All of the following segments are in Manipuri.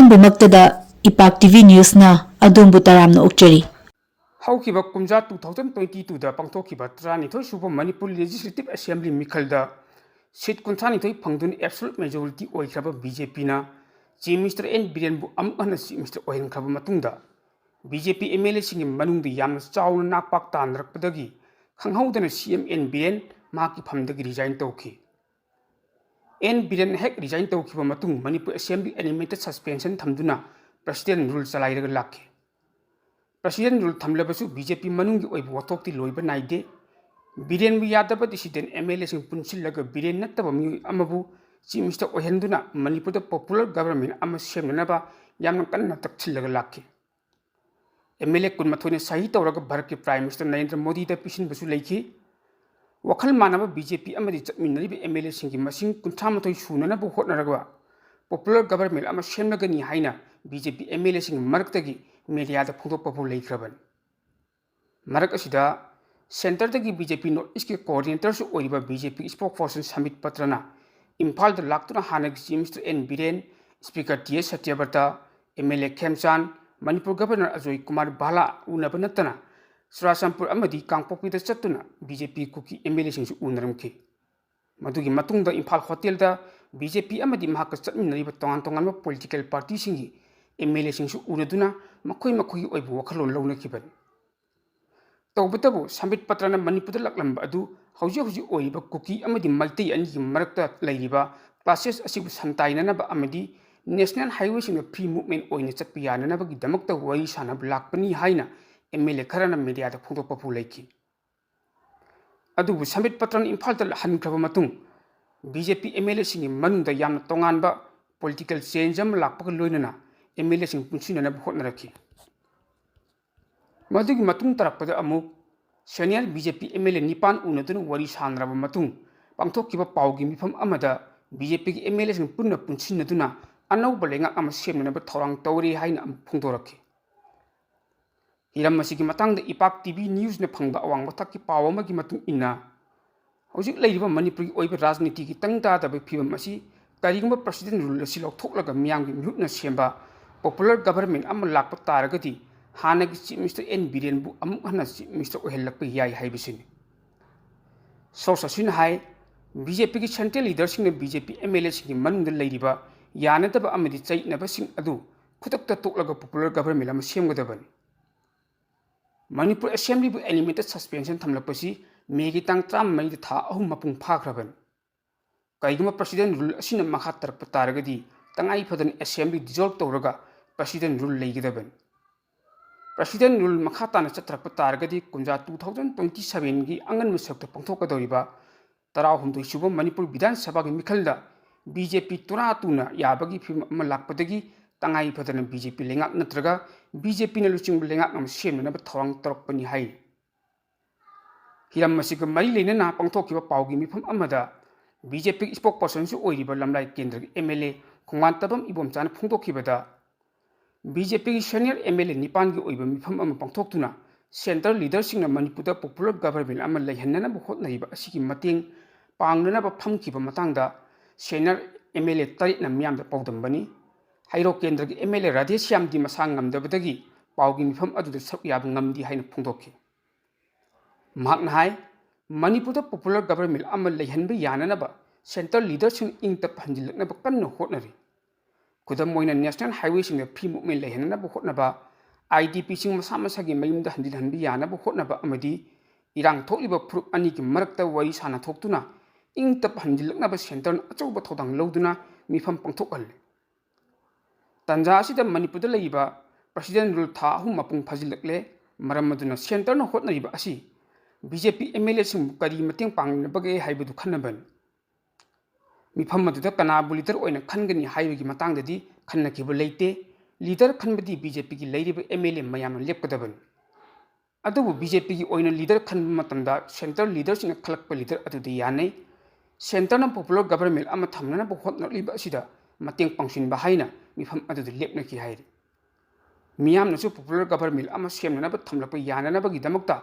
अहंबमक्तदा इपाक टीवी न्यूज़ना अदोंबु तरामना उक्चरी हौकिबा कुमजा 2022 दा पांगथोकिबा 32 सुबा मणिपुर लेजिस्लेटिव असेंबली मिखलदा सीट 32 फंगदुन एब्सोल्यूट मेजॉरिटी ओइख्रबा बीजेपी ना चीफ मिनिस्टर एन बिरेनबु अमहन चीफ मिनिस्टर ओइहनख्रबा मतुंगदा बीजेपी एमएलए सिंग मनुंगदि यामना चावना नाकपाक तानरकपदगी खंगहौदना सीएम एन बिरेन माकी फमदगी रिजाइन तौखि एन बिरेन हेक रिजाइन तौखिबा मतुंग मणिपुर असेंबली एनिमेटेड सस्पेंशन थमदुना प्रेसिडेंट रूल चलाइरगा लाखे प्रेसिडेंट रूल थमलबसु बीजेपी मनुंगी ओइबु वथोक्ति लोइबा नाइदे बिरेनबु यादब डिसिडेंट एमएलए सिंग पुनसिलगा बिरेन नत्तबा मियोय अमबु चीफ मिनिस्टर ओहेंदुना मणिपुर दा पॉपुलर गवर्नमेंट अमा सेमनबा यामना कन्ना तक्छिलगा लाखे एमएलए कुनमथोने सही तौरगा भारत के प्राइम मिनिस्टर नरेंद्र मोदी दा पिसिनबसु लेखि वखल मानब बीजेपी अमदि चटमिनरिबा एमएलए सिंगी मसिंग 38 सुननबु होटनरगा पॉपुलर गवर्नमेंट अमा सेमगनी हाइना बीजेपी एमएलए सिंग मरक्तगी मीडिया फोंदोपबू लेख्रबन मरक असिदा सेंटर दगी बीजेपी नॉर्थ ईस्ट के कोऑर्डिनेटर सु ओइबा बीजेपी स्पोक पर्सन समित पत्रना इम्फाल द लाक्तुना हानग chief minister N Biren speaker TS Satyabrata MLA Khemchand Manipur governor Ajay Kumar Bhalla उनब नत्तना चुराचंदपुर अमदी कांगपोकपीदा चत्तुना बीजेपी कुकी एमएलए सिंगसु उनरमखि मदुगी मतुंगदा इम्फाल होटल दा बीजेपी अमदी महाक चटमिनरिबा तोंगान तोंगानबा पॉलिटिकल पार्टी सिंगी एमएलए सिंगसु उनदुना मखोई मखोई ओइबु वखलोन लौनखिबन तौबतबु समित पत्रना मणिपुर लक्लंब अदु हौजी हौजी ओइबा कुकी अमदी मल्टी अनिगी मरक्ता लैरिबा क्लासेस असिबु संताइननबा अमदी नेशनल हाईवे सिंग फ्री मूवमेंट ओइने चटपि याननबगी दमक्ता वरी सानब लाक्पनी हाइना एमएलए खरना मीडिया दा फोंदोपफु लेखि अदुबु समित पत्रन इम्फाल दा हनख्रबा मतुंग बीजेपी एमएलए सिंग मनुंदा यामना तोंगानबा पॉलिटिकल चेंज अम लाक्पगा लोइनना एमएलए सिंग पुनसिननब होटनरखि मदुगी मतुंग तरपदा अमुक सीनियर बीजेपी एमएलए निपान उनदुना वरी सानरबा मतुंग पांगथोकिबा पाउगी मिफम अमदा बीजेपी की एमएलए सिंग पुनना पुनसिनदुना अनौबा लेंगाक अमा सेमननब थौरांग तौरी हाइना फोंदोरखि हिरम मसिगी मतंगदा इपाक टीवी न्यूज़ ने फंगबा अवांग थक्की पाव अमगी मतुंग इन्ना हौजिक लैरिबा मणिपुर की ओइबा राजनीति की तंगतादब फिबम असी करिगुंबा प्रेसिडेंट रूल असी लौथोकलगा मियामगी मिहुटना सेमबा पॉपुलर गवर्नमेंट अमा लाक्पा तारगदी हानगी चीफ मिनिस्टर एन बिरेनबु अमुक हन्ना चीफ मिनिस्टर ओहेलक्पा याय हाइबिसिनी सोर्स असिना हाय बीजेपी की सेंट्रल लीडरसिंग ने बीजेपी एमएलए सिंगी मनुंगदा लैरिबा यानदबा अमदी चैनबसिंग अदु खुदक्ता तोकलगा पॉपुलर गवर्नमेंट अमा सेमगदबनी मणिपुर असेंबली एनिमेटेड सस्पेंशन थमलपसी मेगी तांग 3 था अहुम मपुंग फाख्रबन कईगुमा प्रेसिडेंट रूल असिना मखा तरप तारगदी तंगाई फदन असेंबली डिजॉल्व तौरगा प्रेसिडेंट रूल लेगदबन प्रेसिडेंट रूल मखा ताना चत्रप तारगदी कुंजा 2027 की अंगन मसक्त पंथोकदौरिबा 19 सुब मणिपुर विधान सभा की मिखलदा बीजेपी तुरा तुना याबगी फिल्म अमा लाक्पदगी तंगाई फदन बीजेपी लेंगाक नत्रगा बीजेपी न लुचिंग लेंगाक अमा सेमनब थौरांग तौरकपनी हाई हिरम मसिग मरी लेनना पांगथोकिबा पाउगी मिफम अमदा बीजेपी स्पोक पर्सन सु ओइरिबा लमलाई केंद्र की एमएलए खुंगान तबम इबोमचान फोंदोखिबदा बीजेपी की सीनियर एमएलए निपान की ओइबा मिफम अमा पांगथोक्तुना सेंटर लीडरसिंग मणिपुर पॉपुलर गवर्नमेंट अमा लैहन्ननब होटनरिबा असिगी मतेंग पांगननब फमखिबा मतंगदा सीनियर एमएलए तरितना मियामदा पौदंबनी हाइरो केंद्र की एमएलए राधेश्याम दी मसांग ngमदबदगी पाउगी मिफम अदुदा सक याब ngमदी हाइना फोंदोखि महाकना हाय मणिपुर पॉपुलर गवर्नमेंट अमा लैहनब याननब सेंटर लीडरसिंग इंगतप हंजिलकनब कन्न होटनरी खुदम मोइना नेशनल हाईवे सिंग फ्री मूवमेंट लैहननब होटनब आईडीपी सिंग मसा मसागी मयुमदा हंजिलहनब यानब होटनब अमदी इरांग थोलिबा फ्रुप अनी की मरक्ता वरी साना थोक्तुना इंगतप हंजिलकनब सेंटर अचौब थौदांग लौदुना मिफम पंगथोकहल्ले तंजा असिदा मणिपुर लैबा प्रेसिडेंट रूल था अहुम मपुंग फजिलकले मरम अदुना सेंटर न होटनरिबा असि बीजेपी एमएलए सिंग करी मतेंग पांगनबगे हाइबदु खन्नबन मिफम अदुदा कनाबु लीडर ओइना खनगनी हाइबगी मतंगददी खन्नखिबा लेते लीडर खनबदी बीजेपी की लैरिबा एमएलए मयाम लेपकदबन अदुबु बीजेपी की ओइना लीडर खनब मतंदा सेंटर लीडर सिंग खलकपा लीडर अदुदी यानै सेंटर न पॉपुलर गवर्नमेंट अमा थमननब होटनलिबा असिदा मतेंग पांगसिनबा हाइना मिफम अदुदी लेपनखि हाइरि मियामनसु पॉपुलर गवर्नमेंट अमा सेमननब थमलकपा याननबगी दमक्ता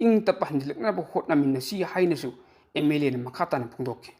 इंगतप हंजिलकनब होटनमिनसी हाइनसु एमएलए न मखा ताना फोंदोखि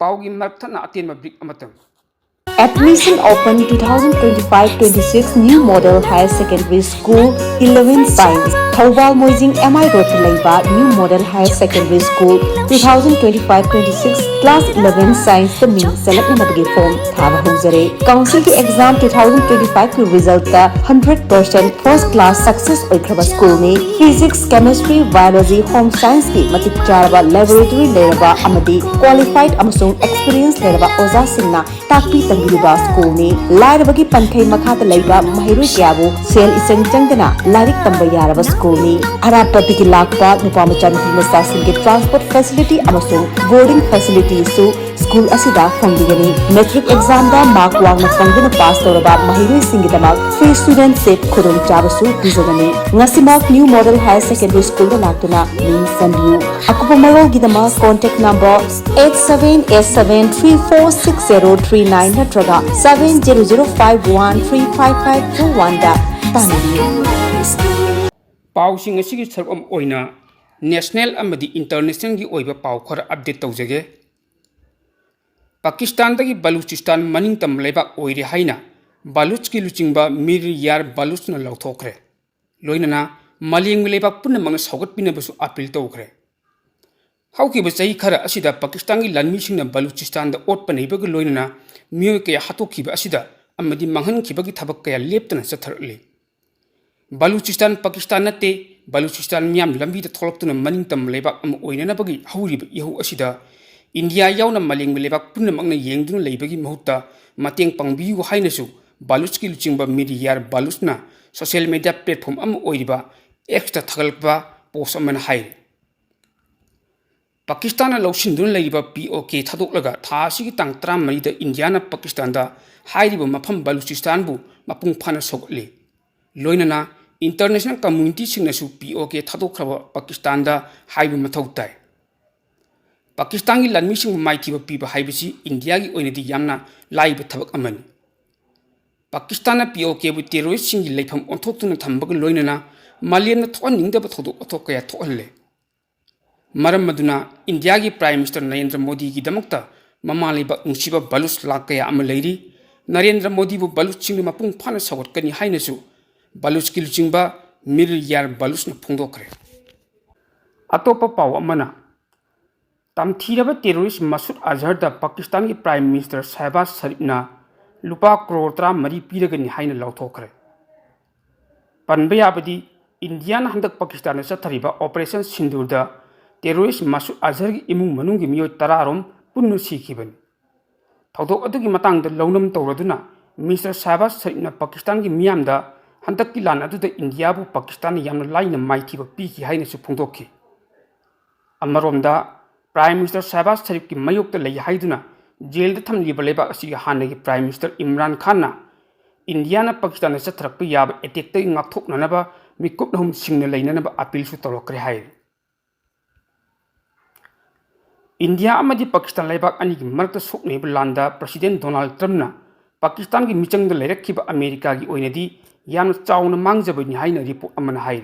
पाउगी मरथना अतेनबा brick अमतंग Admission open 2025-26 New Model Higher Secondary School 11 Science Thawal Moijing MI Road Laiba New Model Higher Secondary School 2025-26 Class 11 Science the Min Select Nabagi Form Thaba Huzare Council ki Exam 2025 ki result ka 100% first class success oikraba school ni Physics, Chemistry, Biology, Home Science ki matik charaba laboratory leraba amadi qualified amasung experience leraba oza singna takpi tangiriba school ni lairabagi pankhai makhata laiba mahirui kyabu sel iseng changdana larik tamba yaraba school ni arapa bigi lakpa nupa machan masa singge transport facility amasung boarding facility su school asida fangdigani metric exam da mark wangna fangdana pass toraba mahirui singidama free student set khudong chabasu bizagani ngasimak new model higher secondary school da laktuna min sambiu akupa marol gidama contact number 8787346039 natraga 7005135521 da tanibiu पाउसिंग असिगी सरकम ओइना नेशनल अमदी इंटरनेशनल की ओइबा पाउ खर अपडेट तौजगे पाकिस्तान दगी बलूचिस्तान मनिंग तम लेबा ओइरे हाइना बलूच की लुचिंगबा मिर यार बलूच न लौथोखरे लोइनना मलिंग लेबा पुन मंग सौगत पिनबसु अपील तौखरे हाउकी बचई खर असिदा पाकिस्तान की लनमीसिंग न बलूचिस्तान द ओट पनेबग लोइनना मियो के हातोखिबा असिदा अमदी मंगन खिबगी थबक कया लेप्तना चथरले बलूचिस्तान पाकिस्तान नते बलूचिस्तान मियाम लंबी थोलक्तुना मनिंग तम लेबाक अम ओइननबगी हौरिब यहु असिदा इंडिया यावना मलिंग लेबाक पुनमकना येंगदुना लेबगी महुत्ता मतेंग पंगबियु हाइनसु बलूच की लुचिंगबा मीडियार बलूचना सोशल मीडिया प्लेटफॉर्म अम ओइरिबा एक्सटा थगलपा पोस्ट अमन हाइ पाकिस्तान लौसिंदुना लेरिबा पीओके थादोकलगा थासिगी तांग 34 दा इंडियाना पाकिस्तान दा हाइरिबा मफम बलूचिस्तानबु मपुंग फाना सोगले लोइनना इंटरनेशनल कम्युनिटी सिंगनसु पीओके थादोखरबा पाकिस्तान दा हाइबु मथौ ताइ पाकिस्तान की लन्मी सिंग माइथिबा पीबा हाइबसी इंडिया की ओइनदी यामना लाइब थबक अमन पाकिस्तान पीओके बु टेररिस्ट सिंग लेफम ओंथोक्तुना थंबग लोइनना मालेमना थोनिंगदब थोदोक अथोक कया थोहल्ले मरम मदुना इंडिया की प्राइम मिनिस्टर नरेंद्र मोदी की दमकता ममालेबा नुसिबा बलूच लाक कया अम लेरी नरेंद्र मोदी बु बलूच सिंग मपुंग फाना सगोटकनी हाइनसु बलूच की लुचिंगबा मिर यार बलूच न फोंदोखरे अतोप पाव अमना तमथीरबा टेररिस्ट मसूद अजहर दा पाकिस्तान की प्राइम मिनिस्टर शहबाज शरीफना लुपा करोड़ 30 पीरगनी हाइना लौथोखरे पनबा याबदी इंडिया हंदक पाकिस्तान चथरिबा ऑपरेशन सिंदूर दा टेररिस्ट मसूद अजहर की इमुंग मनुंग की मियोय 10 रोम पुन्नु सीखिबनी थौदोक अदुगी मतंग लौनम तौरदुना मिनिस्टर शहबाज शरीफना पाकिस्तान की मियामदा हंदक की लान अदुदा इंडिया बु पाकिस्तान यामना लाइना माइथिबा पीखि हाइनसु फोंदोखि अमरोमदा प्राइम मिनिस्टर शहबाज शरीफ की मयोक्ता लई हाइदुना जेल थमलिबा लेबा असिगी हानगी prime minister Imran Khan India Pakistan चथरक्पा याबा एटेक गाथोकनबा मिकुपनहुम सिंगना लेननबा अपीलसु तौरक्रे हाइ इंडिया पाकिस्तान लेबाक अनिगी मरक्ता सोकनेबा लांदा प्रेसिडेंट डोनाल्ड ट्रम्पना पाकिस्तान की मिचंगदा लेरक्खिबा अमेरिका की ओइनदी यामना चावना मांगजबनी हाइना रिपोर्ट अमन हाइ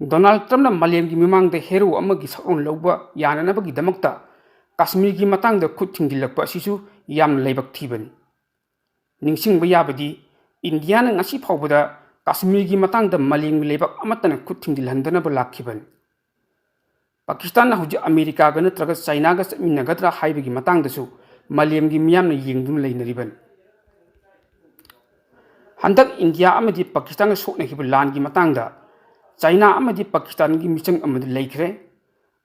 डोनाल्ड ट्रम्पना मालेम की मिमांगदा हेरो अमगी सरोन लौबा याननबगी दमकता कश्मीर की मतंगदा खुद थिंगिलक्पा असिसु यामना लेबाक थीबनी निंगसिंगबा याबदी इंडिया ngasi फावबदा कश्मीर की मतंगदा मालेम लेबाक अमतना खुद थिंगिलहंदनबा लाखिबनी पाकिस्तान हुजी अमेरिका गा नत्रगा चाइना गा चमिनगद्रा हाइबगी मतंगदसु मालेम की मियामना येंगदुन लेनरिबनी हंदक इंडिया अमदी पाकिस्तान सोकनखिबा लान की मतंगदा चाइना अमदी पाकिस्तान की मिचंग अमदी लेखरे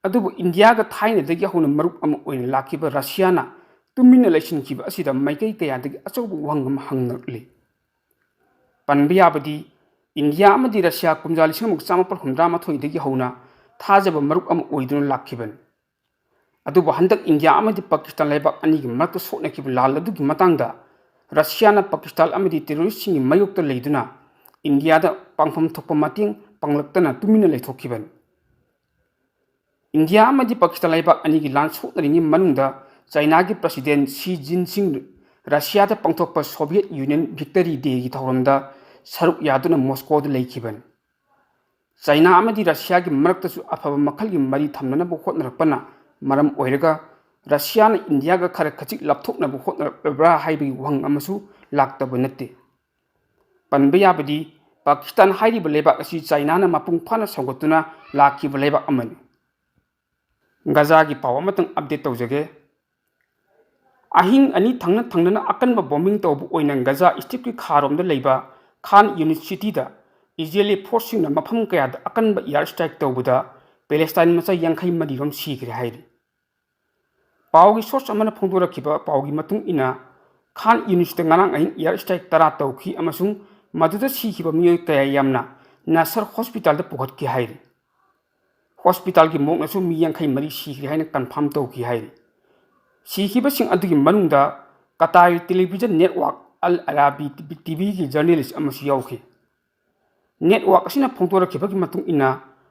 अदुबु इंडिया गा थाइनदगी हौना मरुप अम ओइन लाखिबा रशियाना तुमिना लेसिनखिबा असिदा माइकई कयादगी अचौबु वंगम हंगनरले पनबा याबदी इंडिया अमदी रशिया कुमजा 1973 दगी हौना थाजब मरुप अम ओइदुन लाखिबन अदुबु हंदक इंडिया अमदी पाकिस्तान लेबाक अनिगी मरक्ता सोकनखिबा लाल अदुगी मतंगदा रशियाना पाकिस्तान अमदी टेररिस्ट सिंगी मयोक्ता लेदुना इंडिया दा पांगफम थोकपा मतिंग पांगलक्तना तुमिना लेथोखिबन इंडिया अमदी पाकिस्तान लेबाक अनिगी लान सोकनरिंगी मनुंगदा चाइना की प्रेसिडेंट शी जिनपिंग रशिया दा पांगथोकपा सोवियत यूनियन विक्टरी डे की थौरमदा सरुक यादुना मॉस्कोदा लेखिबन चाइना अमदी रशिया की मरक्तसु अफब मखल की मरी थमननबा होतनरपना मरम ओइरगा रशियान इंडिया का खर खचिक लापथोकनब होटनब्रा हाइबगी वहंग अमसु लाक्तब नत्ते पनबे याबदी पाकिस्तान हाइरिब लेबाक असि चाइनाना मपुंग फाना संगतुना लाखिब लेबाक अमनि गाजा की पाव अमतंग अपडेट तौजगे अहिंग अनि थंगना थंगना अकनब बॉम्बिंग तौब ओइना गाजा स्ट्रिप की खारोमदा लेबा खान यूनिवर्सिटी दा इजरायली फोर्सिंग मफम कयाद अकनब एयर स्ट्राइक तौबदा पैलेस्टाइन मचा यांखै मदिरोम सीखरे हाइरि पावगी सोर्स अमना फोंदोरखिबा पावगी मतुंग इना Khan university ngarang ahin air strike तरा तौखि अमसुंग मदुदा सीखिबा मियोय कया यामना नासर हॉस्पिटल दा पुगतखि हाइरि हॉस्पिटल की मोकनसु मी यांखै मरि सीखरे हाइना कन्फर्म तौखि हाइरि सीखिबसिंग अदुगी मनुंगदा Qatar television network Al Araby TV की जर्नलिस्ट अमसु यावखि नेटवर्क असिना फोंदोरखिबगी मतुंग इना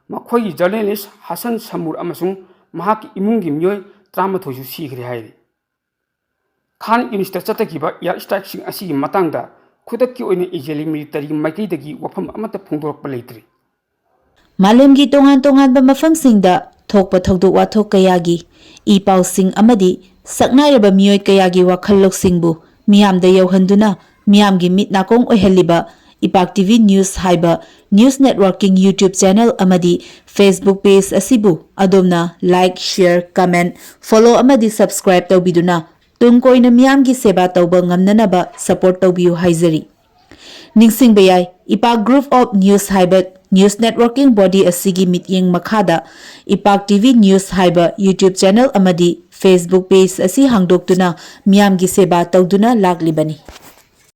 मखोई जर्नलिस्ट हसन समूर अमसुंग महाकी इमुंगी मियोय 13 सीखरे हाइरि खान यूनिवर्सिटी चतखिबा एयर स्ट्राइक असिगी मतंगदा खुदक्की ओइना इजरायली मिलिटरी माइकैदगी वफम अमत फोंदोरकपा लेत्रि मालेमगी तोंगान तोंगानबा मफमसिंगदा थोकपा थौदोक वाथोक कयागी ई पाउसिंग अमदी सकनायरबा मियोय कयागी वाखल्लोकसिंगबु मियामदा यौहंदुना मियामगी मिट नाकोंग ओइहल्लिबा इपाक टीवी न्यूज़ हाइबा न्यूज़ नेटवर्किंग यूट्यूब चैनल अमदी फेसबुक पेज असिबु अदोमना लाइक शेयर कमेंट फॉलो अमदी सब्सक्राइब तौबिदुना तुंकोइना मियामगी सेवा तौबा ngamnanaba सपोर्ट तौबियु हाइजरी निंगसिंगबा याय इपाक ग्रुप ऑफ न्यूज़ हाइबा न्यूज़ नेटवर्किंग बॉडी असिगी मिटिंग मखादा इपाक टीवी न्यूज़ हाइबा यूट्यूब चैनल अमदी फेसबुक पेज असि हांगदोक्तुना मियामगी सेवा तौदुना लागलिबनी।